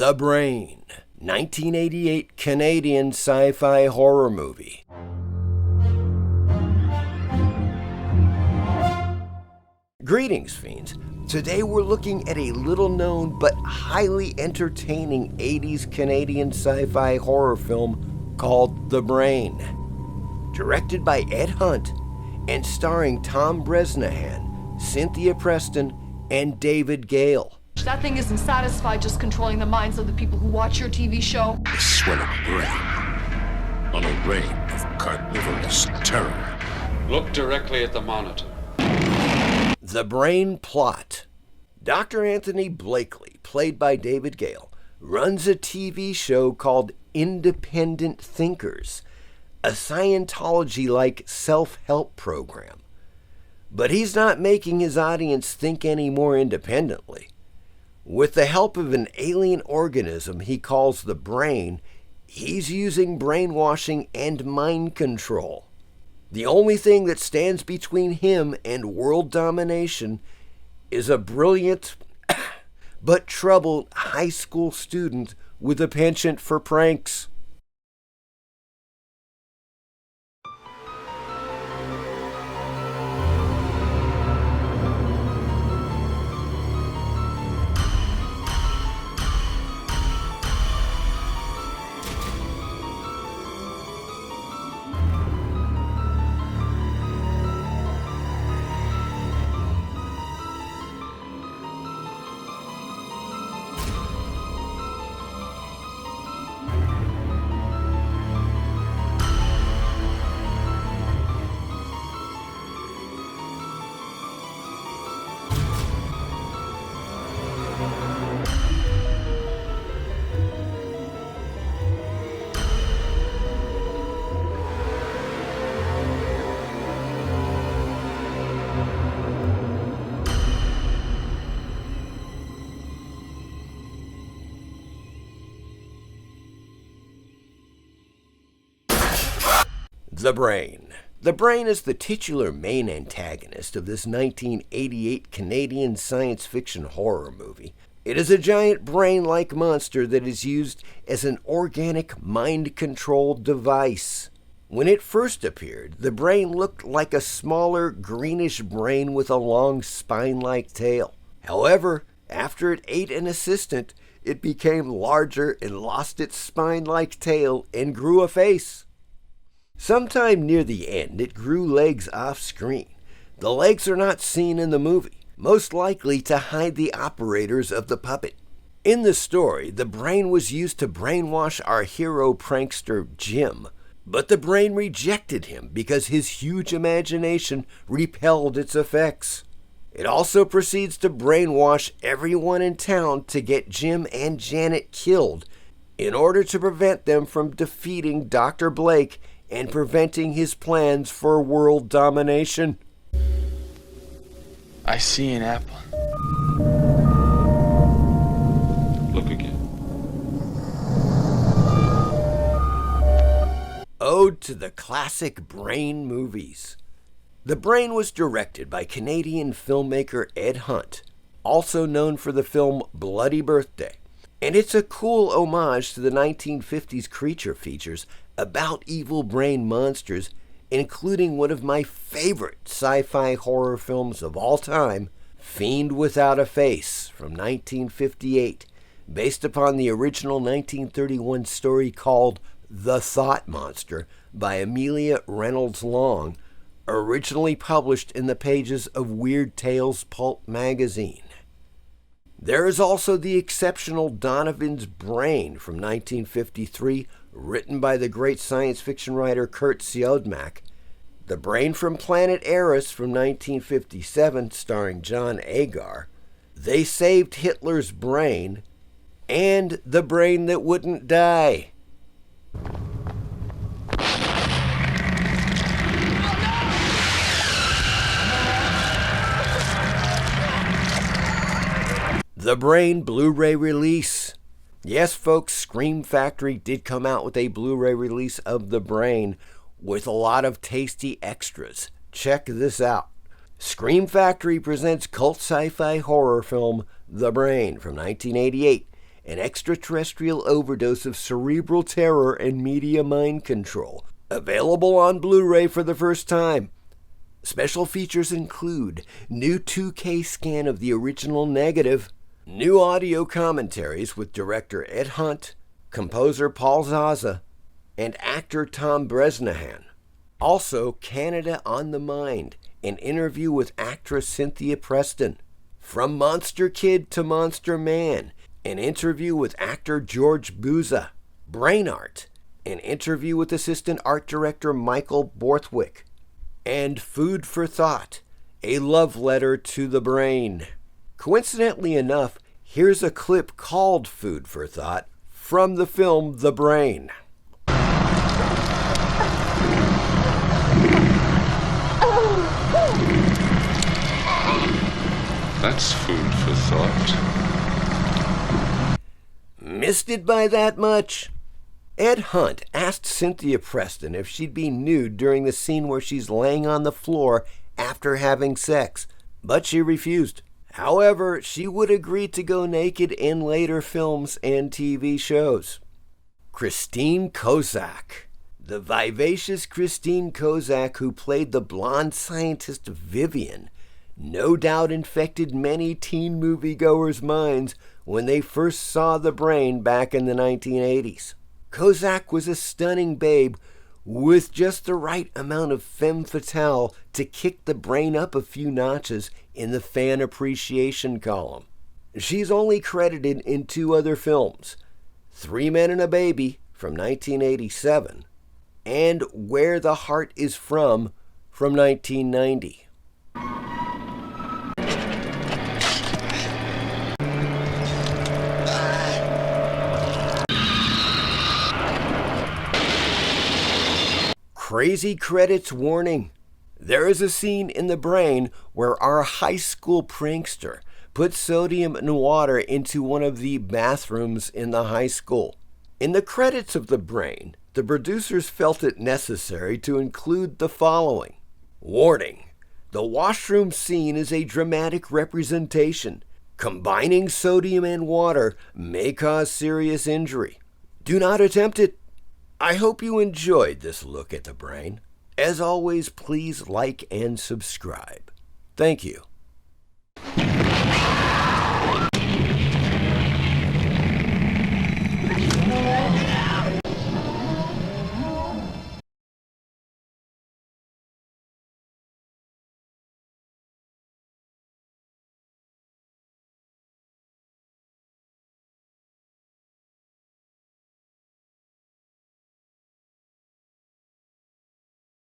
The Brain, 1988 Canadian sci-fi horror movie. Greetings, fiends. Today we're looking at a little-known but highly entertaining 80s Canadian sci-fi horror film called The Brain. Directed by Ed Hunt and starring Tom Bresnahan, Cynthia Preston, and David Gale. That thing isn't satisfied just controlling the minds of the people who watch your TV show. The sweat of brain on a reign of carnivorous terror. Look directly at the monitor. The Brain plot. Dr. Anthony Blakely, played by David Gale, runs a TV show called Independent Thinkers, a Scientology-like self-help program. But he's not making his audience think any more independently. With the help of an alien organism he calls the Brain, he's using brainwashing and mind control. The only thing that stands between him and world domination is a brilliant but troubled high school student with a penchant for pranks. The Brain. The Brain is the titular main antagonist of this 1988 Canadian science fiction horror movie. It is a giant brain-like monster that is used as an organic mind-controlled device. When it first appeared, the Brain looked like a smaller, greenish brain with a long spine-like tail. However, after it ate an assistant, it became larger and lost its spine-like tail and grew a face. Sometime near the end, it grew legs off-screen. The legs are not seen in the movie, most likely to hide the operators of the puppet. In the story, the Brain was used to brainwash our hero prankster Jim, but the Brain rejected him because his huge imagination repelled its effects. It also proceeds to brainwash everyone in town to get Jim and Janet killed in order to prevent them from defeating Dr. Blake and preventing his plans for world domination. I see an apple. Look again. Ode to the classic Brain movies. The Brain was directed by Canadian filmmaker Ed Hunt, also known for the film Bloody Birthday. And it's a cool homage to the 1950s creature features about evil brain monsters, including one of my favorite sci-fi horror films of all time, Fiend Without a Face, from 1958, based upon the original 1931 story called The Thought Monster by Amelia Reynolds Long, originally published in the pages of Weird Tales pulp magazine. There is also the exceptional Donovan's Brain from 1953, written by the great science fiction writer Kurt Siodmak, The Brain from Planet Eris from 1957, starring John Agar, They Saved Hitler's Brain, and The Brain That Wouldn't Die. The Brain Blu-ray release. Yes, folks, Scream Factory did come out with a Blu-ray release of The Brain with a lot of tasty extras. Check this out. Scream Factory presents cult sci-fi horror film The Brain from 1988, an extraterrestrial overdose of cerebral terror and media mind control. Available on Blu-ray for the first time. Special features include new 2K scan of the original negative, new audio commentaries with director Ed Hunt, composer Paul Zaza, and actor Tom Bresnahan. Also, Canada on the Mind, an interview with actress Cynthia Preston. From Monster Kid to Monster Man, an interview with actor George Buza. Brain Art, an interview with assistant art director Michael Borthwick. And Food for Thought, a love letter to the brain. Coincidentally enough, here's a clip called Food for Thought from the film The Brain. That's food for thought. Missed it by that much? Ed Hunt asked Cynthia Preston if she'd be nude during the scene where she's laying on the floor after having sex, but she refused. However, she would agree to go naked in later films and TV shows. Christine Kossack. The vivacious Christine Kossack, who played the blonde scientist Vivian, no doubt infected many teen moviegoers' minds when they first saw The Brain back in the 1980s. Kossack was a stunning babe with just the right amount of femme fatale to kick The Brain up a few notches in the fan appreciation column. She's only credited in 2 other films, 3 Men and a Baby from 1987 and Where the Heart Is From 1990. Crazy credits warning. There is a scene in The Brain where our high school prankster puts sodium and water into one of the bathrooms in the high school. In the credits of The Brain, the producers felt it necessary to include the following. Warning. The washroom scene is a dramatic representation. Combining sodium and water may cause serious injury. Do not attempt it. I hope you enjoyed this look at The Brain. As always, please like and subscribe. Thank you.